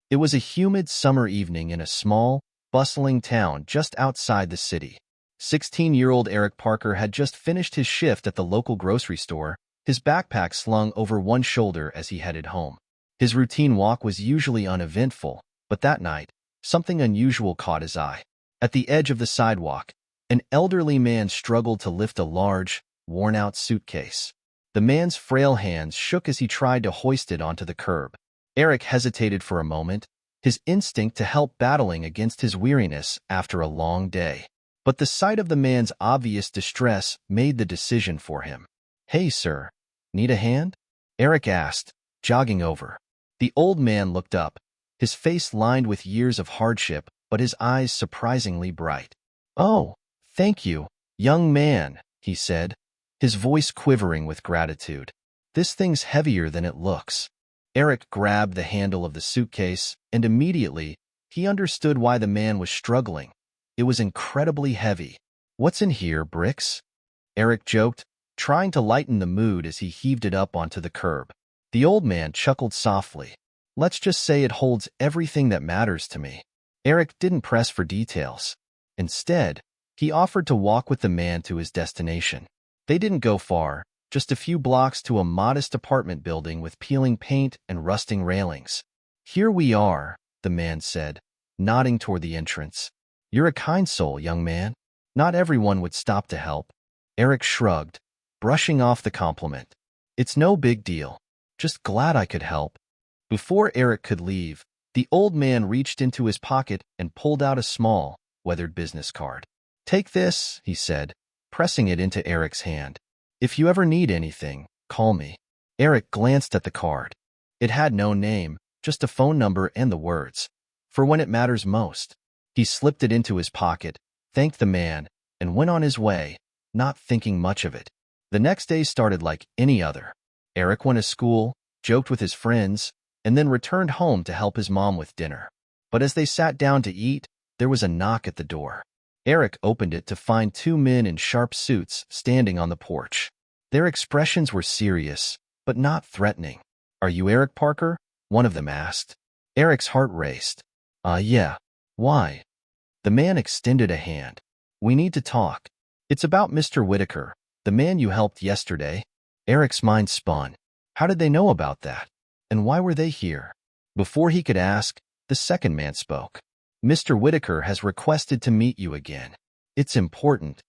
It was a humid summer evening in a small, bustling town just outside the city. 16-year-old Eric Parker had just finished his shift at the local grocery store, his backpack slung over one shoulder as he headed home. His routine walk was usually uneventful, but that night, something unusual caught his eye. At the edge of the sidewalk, an elderly man struggled to lift a large, worn-out suitcase. The man's frail hands shook as he tried to hoist it onto the curb. Eric hesitated for a moment, his instinct to help battling against his weariness after a long day. But the sight of the man's obvious distress made the decision for him. "Hey, sir, need a hand?" Eric asked, jogging over. The old man looked up, his face lined with years of hardship, but his eyes surprisingly bright. "Oh, thank you, young man," he said, his voice quivering with gratitude. "This thing's heavier than it looks." Eric grabbed the handle of the suitcase, and immediately, he understood why the man was struggling. It was incredibly heavy. "What's in here, bricks?" Eric joked, trying to lighten the mood as he heaved it up onto the curb. The old man chuckled softly. "Let's just say it holds everything that matters to me." Eric didn't press for details. Instead, he offered to walk with the man to his destination. They didn't go far, just a few blocks to a modest apartment building with peeling paint and rusting railings. "Here we are," the man said, nodding toward the entrance. "You're a kind soul, young man. Not everyone would stop to help." Eric shrugged, brushing off the compliment. "It's no big deal. Just glad I could help." Before Eric could leave, the old man reached into his pocket and pulled out a small, weathered business card. "Take this," he said, pressing it into Eric's hand. "If you ever need anything, call me." Eric glanced at the card. It had no name, just a phone number and the words, "For when it matters most." He slipped it into his pocket, thanked the man, and went on his way, not thinking much of it. The next day started like any other. Eric went to school, joked with his friends, and then returned home to help his mom with dinner. But as they sat down to eat, there was a knock at the door. Eric opened it to find two men in sharp suits standing on the porch. Their expressions were serious, but not threatening. "Are you Eric Parker?" one of them asked. Eric's heart raced. Yeah. Why?" The man extended a hand. "We need to talk. It's about Mr. Whitaker, the man you helped yesterday." Eric's mind spun. How did they know about that? And why were they here? Before he could ask, the second man spoke. "Mr. Whitaker has requested to meet you again. It's important."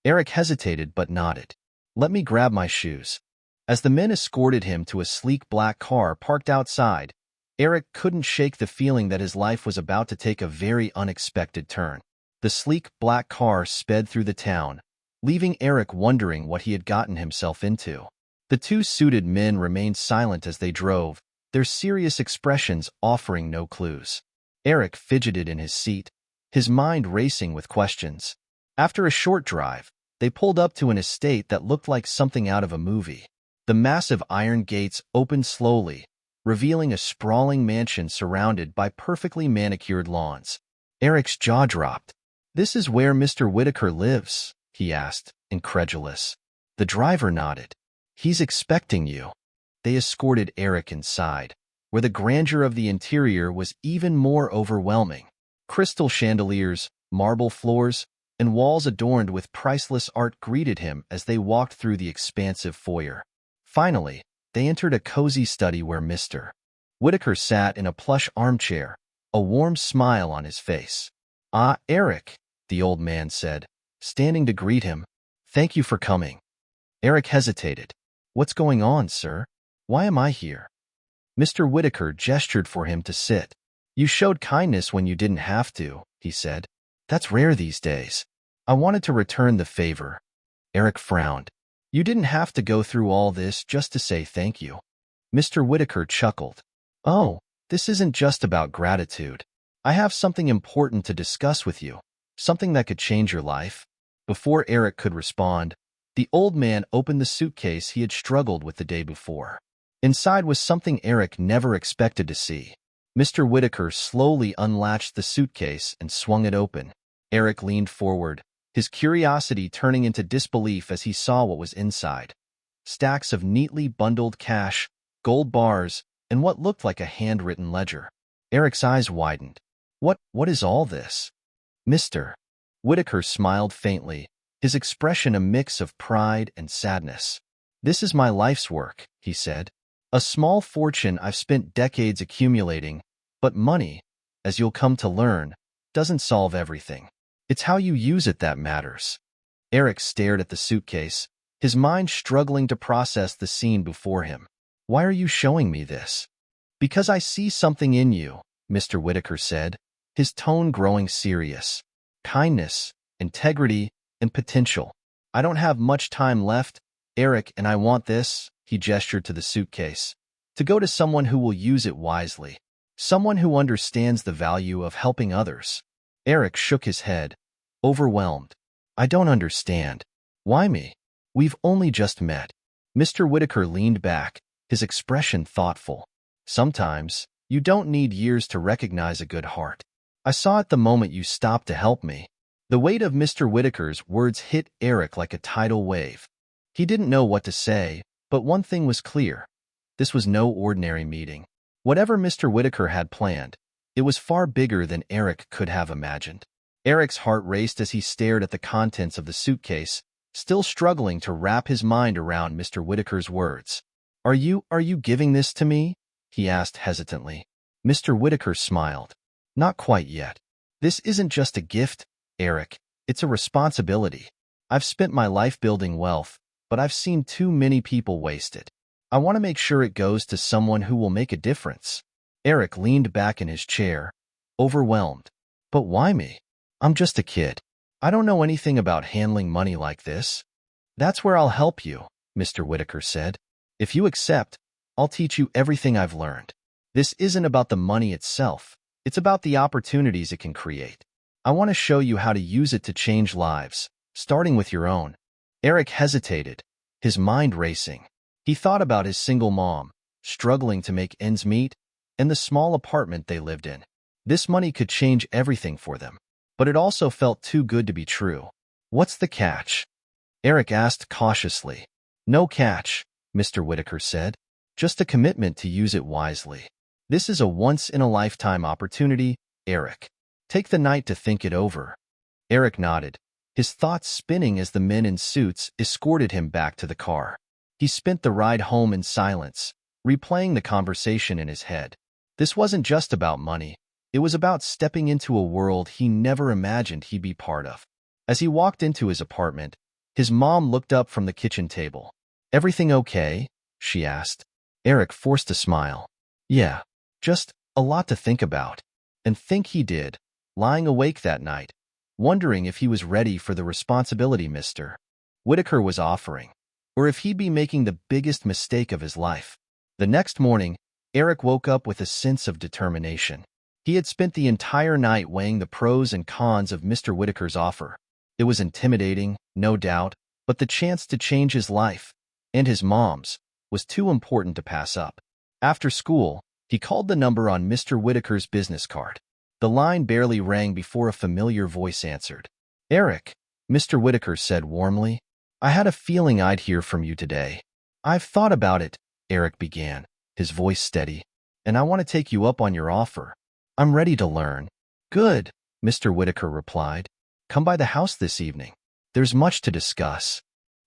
Eric hesitated but nodded. "Let me grab my shoes." As the men escorted him to a sleek black car parked outside, Eric couldn't shake the feeling that his life was about to take a very unexpected turn. The sleek black car sped through the town, leaving Eric wondering what he had gotten himself into. The two suited men remained silent as they drove, their serious expressions offering no clues. Eric fidgeted in his seat, his mind racing with questions. After a short drive, they pulled up to an estate that looked like something out of a movie. The massive iron gates opened slowly, revealing a sprawling mansion surrounded by perfectly manicured lawns. Eric's jaw dropped. "This is where Mr. Whitaker lives?" he asked, incredulous. The driver nodded. "He's expecting you." They escorted Eric inside, where the grandeur of the interior was even more overwhelming. Crystal chandeliers, marble floors, and walls adorned with priceless art greeted him as they walked through the expansive foyer. Finally, they entered a cozy study where Mr. Whitaker sat in a plush armchair, a warm smile on his face. "Ah, Eric," the old man said, standing to greet him. "Thank you for coming." Eric hesitated. "What's going on, sir? Why am I here?" Mr. Whitaker gestured for him to sit. "You showed kindness when you didn't have to," he said. "That's rare these days. I wanted to return the favor." Eric frowned. "You didn't have to go through all this just to say thank you." Mr. Whitaker chuckled. "Oh, this isn't just about gratitude. I have something important to discuss with you, something that could change your life." Before Eric could respond, the old man opened the suitcase he had struggled with the day before. Inside was something Eric never expected to see. Mr. Whitaker slowly unlatched the suitcase and swung it open. Eric leaned forward, his curiosity turning into disbelief as he saw what was inside. Stacks of neatly bundled cash, gold bars, and what looked like a handwritten ledger. Eric's eyes widened. What is all this? Mr. Whitaker smiled faintly, his expression a mix of pride and sadness. This is my life's work, he said. A small fortune I've spent decades accumulating, but money, as you'll come to learn, doesn't solve everything. It's how you use it that matters. Eric stared at the suitcase, his mind struggling to process the scene before him. Why are you showing me this? Because I see something in you, Mr. Whitaker said, his tone growing serious. Kindness, integrity, and potential. I don't have much time left, Eric, and I want this, he gestured to the suitcase, to go to someone who will use it wisely. Someone who understands the value of helping others. Eric shook his head, overwhelmed. I don't understand. Why me? We've only just met. Mr. Whitaker leaned back, his expression thoughtful. Sometimes, you don't need years to recognize a good heart. I saw it the moment you stopped to help me. The weight of Mr. Whitaker's words hit Eric like a tidal wave. He didn't know what to say, but one thing was clear. This was no ordinary meeting. Whatever Mr. Whitaker had planned, it was far bigger than Eric could have imagined. Eric's heart raced as he stared at the contents of the suitcase, still struggling to wrap his mind around Mr. Whitaker's words. Are you giving this to me? He asked hesitantly. Mr. Whitaker smiled. Not quite yet. This isn't just a gift, Eric. It's a responsibility. I've spent my life building wealth, but I've seen too many people waste it. I want to make sure it goes to someone who will make a difference. Eric leaned back in his chair, overwhelmed. But why me? I'm just a kid. I don't know anything about handling money like this. That's where I'll help you, Mr. Whitaker said. If you accept, I'll teach you everything I've learned. This isn't about the money itself. It's about the opportunities it can create. I want to show you how to use it to change lives, starting with your own. Eric hesitated, his mind racing. He thought about his single mom, struggling to make ends meet, and the small apartment they lived in. This money could change everything for them, but it also felt too good to be true. What's the catch? Eric asked cautiously. No catch, Mr. Whitaker said. Just a commitment to use it wisely. This is a once-in-a-lifetime opportunity, Eric. Take the night to think it over. Eric nodded, his thoughts spinning as the men in suits escorted him back to the car. He spent the ride home in silence, replaying the conversation in his head. This wasn't just about money. It was about stepping into a world he never imagined he'd be part of. As he walked into his apartment, his mom looked up from the kitchen table. Everything okay? She asked. Eric forced a smile. Yeah, just a lot to think about. And think he did, lying awake that night, wondering if he was ready for the responsibility Mr. Whitaker was offering, or if he'd be making the biggest mistake of his life. The next morning, Eric woke up with a sense of determination. He had spent the entire night weighing the pros and cons of Mr. Whitaker's offer. It was intimidating, no doubt, but the chance to change his life, and his mom's, was too important to pass up. After school, he called the number on Mr. Whitaker's business card. The line barely rang before a familiar voice answered. Eric, Mr. Whitaker said warmly. I had a feeling I'd hear from you today. I've thought about it, Eric began, his voice steady, and I want to take you up on your offer. I'm ready to learn. Good, Mr. Whitaker replied. Come by the house this evening. There's much to discuss.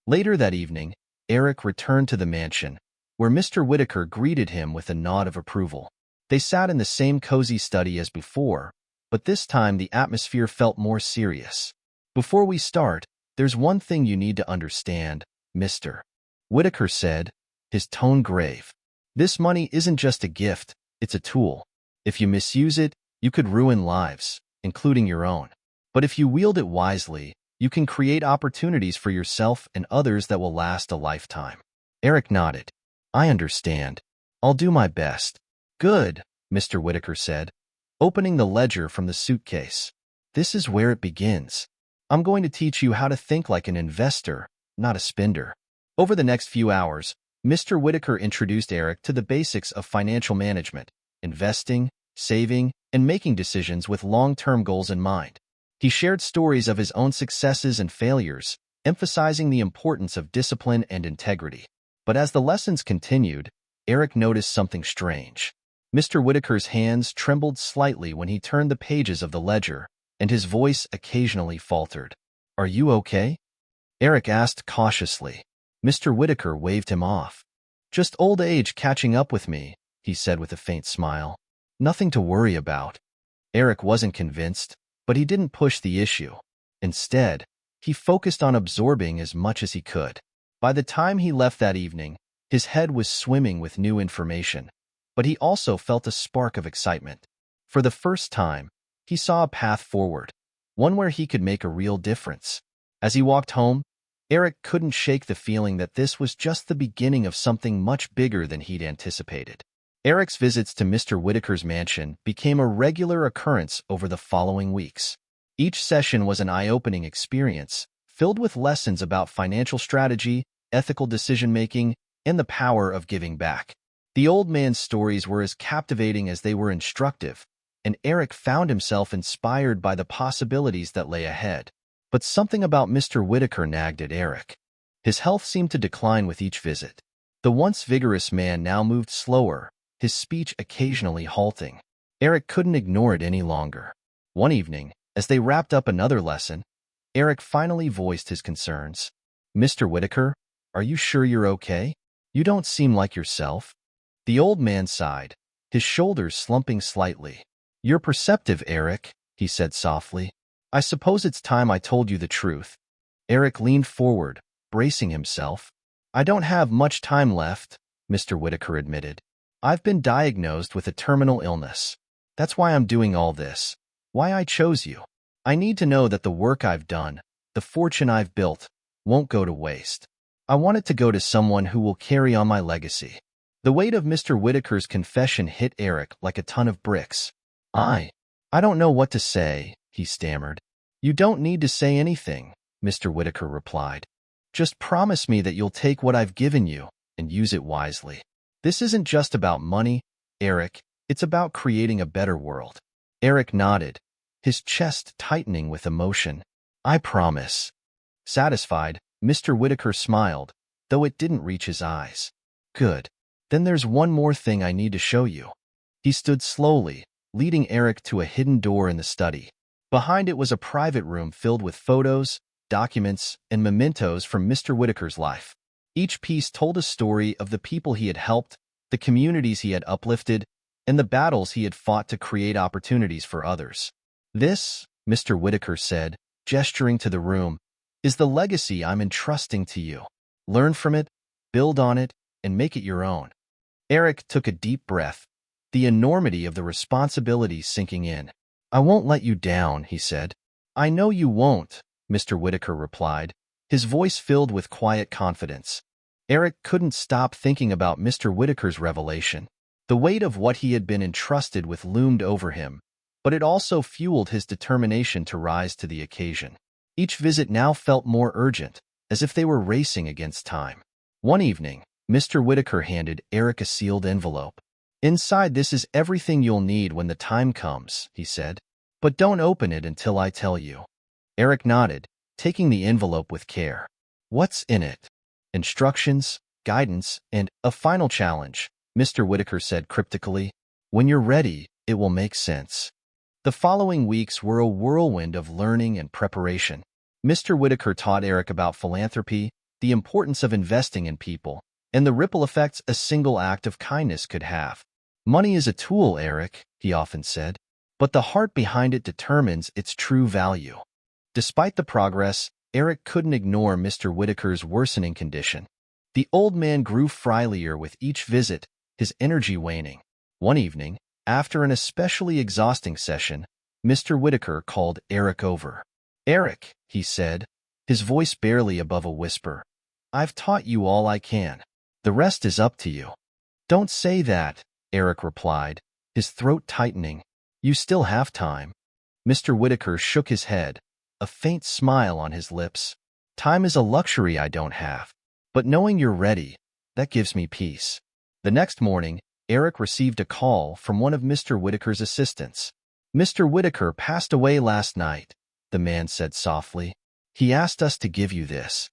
Later that evening, Eric returned to the mansion, where Mr. Whitaker greeted him with a nod of approval. They sat in the same cozy study as before, but this time the atmosphere felt more serious. Before we start, there's one thing you need to understand, Mr. Whitaker said, his tone grave. This money isn't just a gift, it's a tool. If you misuse it, you could ruin lives, including your own. But if you wield it wisely, you can create opportunities for yourself and others that will last a lifetime. Eric nodded. I understand. I'll do my best. Good, Mr. Whitaker said, opening the ledger from the suitcase. This is where it begins. I'm going to teach you how to think like an investor, not a spender. Over the next few hours, Mr. Whitaker introduced Eric to the basics of financial management, investing, saving, and making decisions with long-term goals in mind. He shared stories of his own successes and failures, emphasizing the importance of discipline and integrity. But as the lessons continued, Eric noticed something strange. Mr. Whitaker's hands trembled slightly when he turned the pages of the ledger, and his voice occasionally faltered. "Are you okay?" Eric asked cautiously. Mr. Whitaker waved him off. "Just old age catching up with me," he said with a faint smile. "Nothing to worry about." Eric wasn't convinced, but he didn't push the issue. Instead, he focused on absorbing as much as he could. By the time he left that evening, his head was swimming with new information, but he also felt a spark of excitement. For the first time, he saw a path forward, one where he could make a real difference. As he walked home, Eric couldn't shake the feeling that this was just the beginning of something much bigger than he'd anticipated. Eric's visits to Mr. Whitaker's mansion became a regular occurrence over the following weeks. Each session was an eye-opening experience, filled with lessons about financial strategy, ethical decision-making, and the power of giving back. The old man's stories were as captivating as they were instructive, and Eric found himself inspired by the possibilities that lay ahead. But something about Mr. Whitaker nagged at Eric. His health seemed to decline with each visit. The once vigorous man now moved slower, his speech occasionally halting. Eric couldn't ignore it any longer. One evening, as they wrapped up another lesson, Eric finally voiced his concerns. "Mr. Whitaker, are you sure you're okay? You don't seem like yourself." The old man sighed, his shoulders slumping slightly. "You're perceptive, Eric," he said softly. "I suppose it's time I told you the truth." Eric leaned forward, bracing himself. "I don't have much time left," Mr. Whitaker admitted. "I've been diagnosed with a terminal illness. That's why I'm doing all this, why I chose you. I need to know that the work I've done, the fortune I've built, won't go to waste. I want it to go to someone who will carry on my legacy." The weight of Mr. Whitaker's confession hit Eric like a ton of bricks. I don't know what to say," he stammered. "You don't need to say anything," Mr. Whitaker replied. "Just promise me that you'll take what I've given you and use it wisely. This isn't just about money, Eric. It's about creating a better world." Eric nodded, his chest tightening with emotion. "I promise." Satisfied, Mr. Whitaker smiled, though it didn't reach his eyes. "Good. Then there's one more thing I need to show you." He stood slowly, leading Eric to a hidden door in the study. Behind it was a private room filled with photos, documents, and mementos from Mr. Whitaker's life. Each piece told a story of the people he had helped, the communities he had uplifted, and the battles he had fought to create opportunities for others. "This," Mr. Whitaker said, gesturing to the room, "is the legacy I'm entrusting to you. Learn from it, build on it, and make it your own." Eric took a deep breath, the enormity of the responsibility sinking in. "I won't let you down," he said. "I know you won't," Mr. Whitaker replied, his voice filled with quiet confidence. Eric couldn't stop thinking about Mr. Whitaker's revelation. The weight of what he had been entrusted with loomed over him, but it also fueled his determination to rise to the occasion. Each visit now felt more urgent, as if they were racing against time. One evening, Mr. Whitaker handed Eric a sealed envelope. "Inside this is everything you'll need when the time comes," he said. "But don't open it until I tell you." Eric nodded, taking the envelope with care. "What's in it?" "Instructions, guidance, and a final challenge," Mr. Whitaker said cryptically. "When you're ready, it will make sense." The following weeks were a whirlwind of learning and preparation. Mr. Whitaker taught Eric about philanthropy, the importance of investing in people, and the ripple effects a single act of kindness could have. "Money is a tool, Eric," he often said, "but the heart behind it determines its true value." Despite the progress, Eric couldn't ignore Mr. Whitaker's worsening condition. The old man grew frilier with each visit, his energy waning. One evening, after an especially exhausting session, Mr. Whitaker called Eric over. "Eric," he said, his voice barely above a whisper, "I've taught you all I can. The rest is up to you." "Don't say that," Eric replied, his throat tightening. "You still have time." Mr. Whitaker shook his head, a faint smile on his lips. "Time is a luxury I don't have. But knowing you're ready, that gives me peace." The next morning, Eric received a call from one of Mr. Whitaker's assistants. "Mr. Whitaker passed away last night," the man said softly. "He asked us to give you this."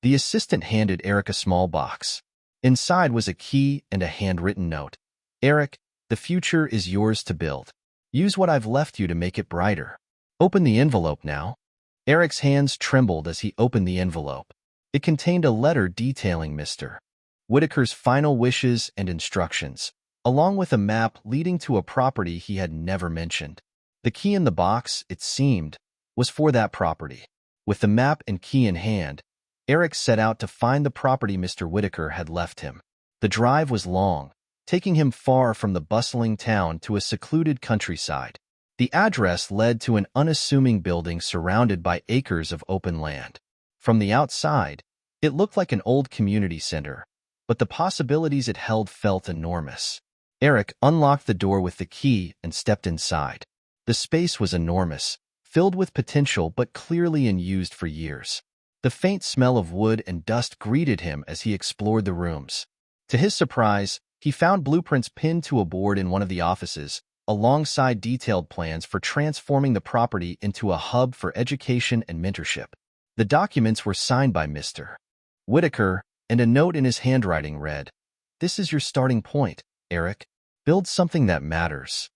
The assistant handed Eric a small box. Inside was a key and a handwritten note. "Eric, The future is yours to build. Use what I've left you to make it brighter. Open the envelope now. Eric's hands trembled as he opened the envelope. It contained a letter detailing Mr. Whitaker's final wishes and instructions, along with a map leading to a property he had never mentioned. The key in the box, it seemed, was for that property. With the map and key in hand, Eric set out to find the property Mr. Whitaker had left him. The drive was long, taking him far from the bustling town to a secluded countryside. The address led to an unassuming building surrounded by acres of open land. From the outside, it looked like an old community center, but the possibilities it held felt enormous. Eric unlocked the door with the key and stepped inside. The space was enormous, filled with potential but clearly unused for years. The faint smell of wood and dust greeted him as he explored the rooms. To his surprise, he found blueprints pinned to a board in one of the offices, alongside detailed plans for transforming the property into a hub for education and mentorship. The documents were signed by Mr. Whitaker, and a note in his handwriting read, "This is your starting point, Eric. Build something that matters."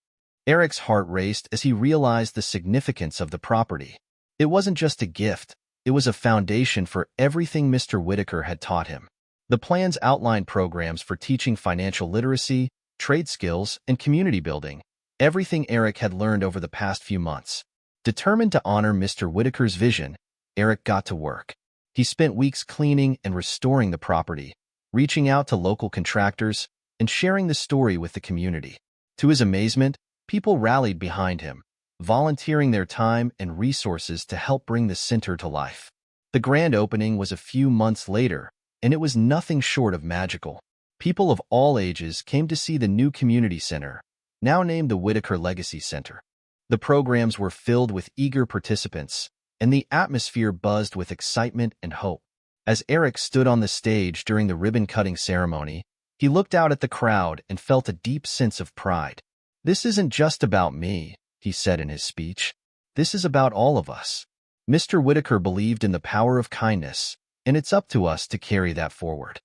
Eric's heart raced as he realized the significance of the property. It wasn't just a gift, it was a foundation for everything Mr. Whitaker had taught him. The plans outlined programs for teaching financial literacy, trade skills, and community building, everything Eric had learned over the past few months. Determined to honor Mr. Whitaker's vision, Eric got to work. He spent weeks cleaning and restoring the property, reaching out to local contractors, and sharing the story with the community. To his amazement, people rallied behind him, volunteering their time and resources to help bring the center to life. The grand opening was a few months later, and it was nothing short of magical. People of all ages came to see the new community center, now named the Whitaker Legacy Center. The programs were filled with eager participants, and the atmosphere buzzed with excitement and hope. As Eric stood on the stage during the ribbon-cutting ceremony, he looked out at the crowd and felt a deep sense of pride. "This isn't just about me," he said in his speech. "This is about all of us." Mr. Whitaker believed in the power of kindness, and it's up to us to carry that forward.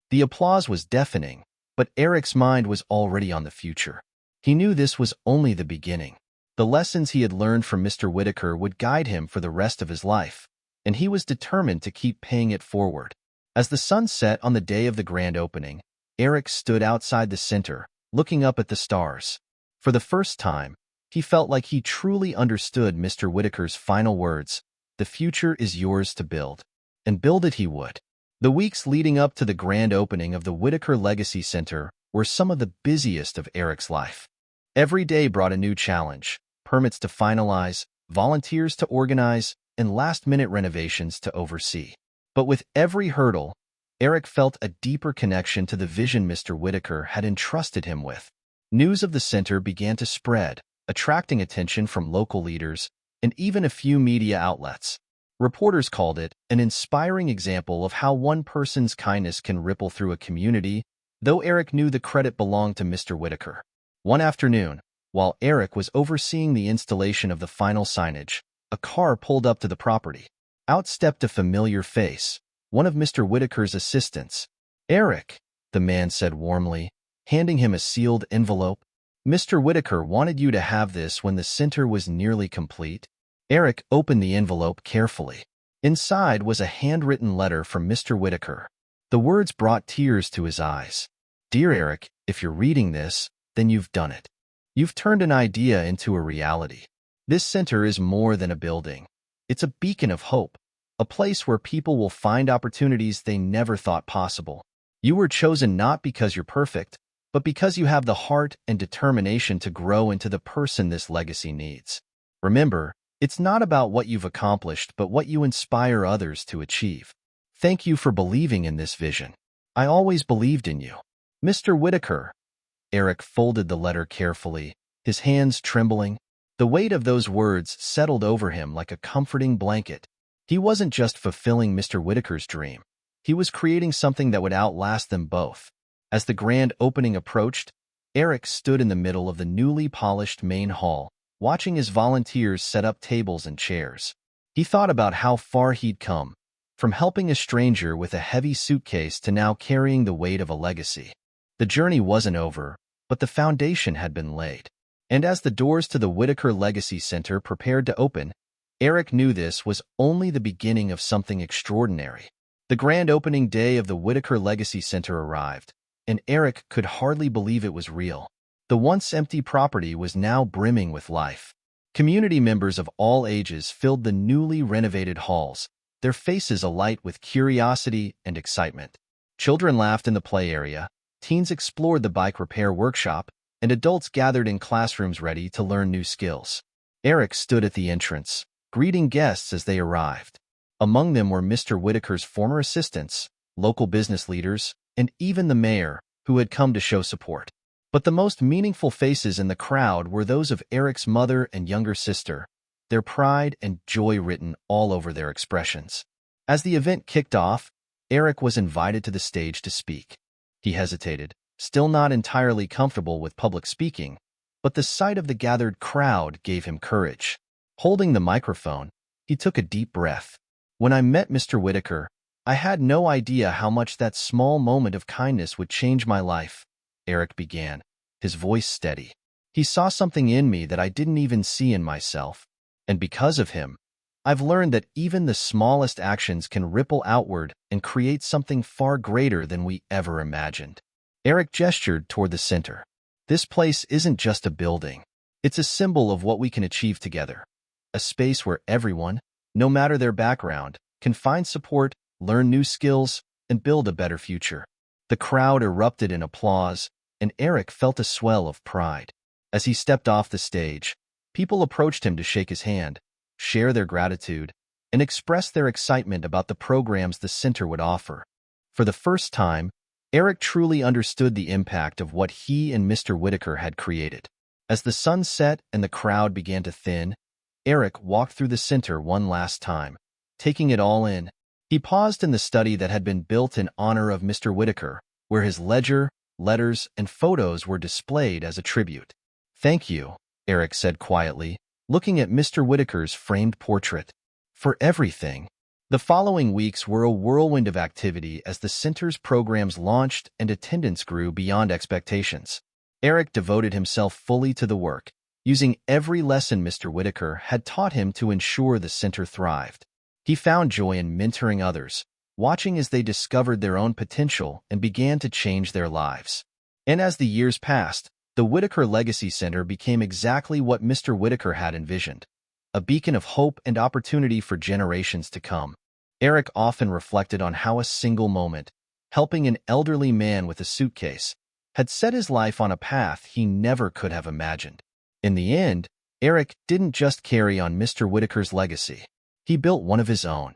The applause was deafening, but Eric's mind was already on the future. He knew this was only the beginning. The lessons he had learned from Mr. Whitaker would guide him for the rest of his life, and he was determined to keep paying it forward. As the sun set on the day of the grand opening, Eric stood outside the center, looking up at the stars. For the first time, he felt like he truly understood Mr. Whitaker's final words, "The future is yours to build." And build it he would. The weeks leading up to the grand opening of the Whitaker Legacy Center were some of the busiest of Eric's life. Every day brought a new challenge: permits to finalize, volunteers to organize, and last-minute renovations to oversee. But with every hurdle, Eric felt a deeper connection to the vision Mr. Whitaker had entrusted him with. News of the center began to spread, attracting attention from local leaders and even a few media outlets. Reporters called it an inspiring example of how one person's kindness can ripple through a community, though Eric knew the credit belonged to Mr. Whitaker. One afternoon, while Eric was overseeing the installation of the final signage, a car pulled up to the property. Out stepped a familiar face, one of Mr. Whitaker's assistants. "Eric," the man said warmly, handing him a sealed envelope. "Mr. Whitaker wanted you to have this when the center was nearly complete." Eric opened the envelope carefully. Inside was a handwritten letter from Mr. Whitaker. The words brought tears to his eyes. "Dear Eric, if you're reading this, then you've done it. You've turned an idea into a reality. This center is more than a building. It's a beacon of hope, a place where people will find opportunities they never thought possible. You were chosen not because you're perfect, but because you have the heart and determination to grow into the person this legacy needs. Remember, it's not about what you've accomplished, but what you inspire others to achieve. Thank you for believing in this vision. I always believed in you. Mr. Whitaker." Eric folded the letter carefully, his hands trembling. The weight of those words settled over him like a comforting blanket. He wasn't just fulfilling Mr. Whitaker's dream. He was creating something that would outlast them both. As the grand opening approached, Eric stood in the middle of the newly polished main hall, watching his volunteers set up tables and chairs. He thought about how far he'd come, from helping a stranger with a heavy suitcase to now carrying the weight of a legacy. The journey wasn't over, but the foundation had been laid. And as the doors to the Whitaker Legacy Center prepared to open, Eric knew this was only the beginning of something extraordinary. The grand opening day of the Whitaker Legacy Center arrived, and Eric could hardly believe it was real. The once empty property was now brimming with life. Community members of all ages filled the newly renovated halls, their faces alight with curiosity and excitement. Children laughed in the play area, teens explored the bike repair workshop, and adults gathered in classrooms ready to learn new skills. Eric stood at the entrance, greeting guests as they arrived. Among them were Mr. Whitaker's former assistants, local business leaders, and even the mayor, who had come to show support. But the most meaningful faces in the crowd were those of Eric's mother and younger sister, their pride and joy written all over their expressions. As the event kicked off, Eric was invited to the stage to speak. He hesitated, still not entirely comfortable with public speaking, but the sight of the gathered crowd gave him courage. Holding the microphone, he took a deep breath. "When I met Mr. Whitaker, I had no idea how much that small moment of kindness would change my life," Eric began, his voice steady. "He saw something in me that I didn't even see in myself. And because of him, I've learned that even the smallest actions can ripple outward and create something far greater than we ever imagined." Eric gestured toward the center. "This place isn't just a building. It's a symbol of what we can achieve together. A space where everyone, no matter their background, can find support, learn new skills, and build a better future." The crowd erupted in applause, and Eric felt a swell of pride. As he stepped off the stage, people approached him to shake his hand, share their gratitude, and express their excitement about the programs the center would offer. For the first time, Eric truly understood the impact of what he and Mr. Whitaker had created. As the sun set and the crowd began to thin, Eric walked through the center one last time, taking it all in. He paused in the study that had been built in honor of Mr. Whitaker, where his ledger, letters, and photos were displayed as a tribute. "Thank you," Eric said quietly, looking at Mr. Whitaker's framed portrait, "for everything." The following weeks were a whirlwind of activity as the center's programs launched and attendance grew beyond expectations. Eric devoted himself fully to the work, using every lesson Mr. Whitaker had taught him to ensure the center thrived. He found joy in mentoring others, watching as they discovered their own potential and began to change their lives. And as the years passed, the Whitaker Legacy Center became exactly what Mr. Whitaker had envisioned, a beacon of hope and opportunity for generations to come. Eric often reflected on how a single moment, helping an elderly man with a suitcase, had set his life on a path he never could have imagined. In the end, Eric didn't just carry on Mr. Whitaker's legacy. He built one of his own.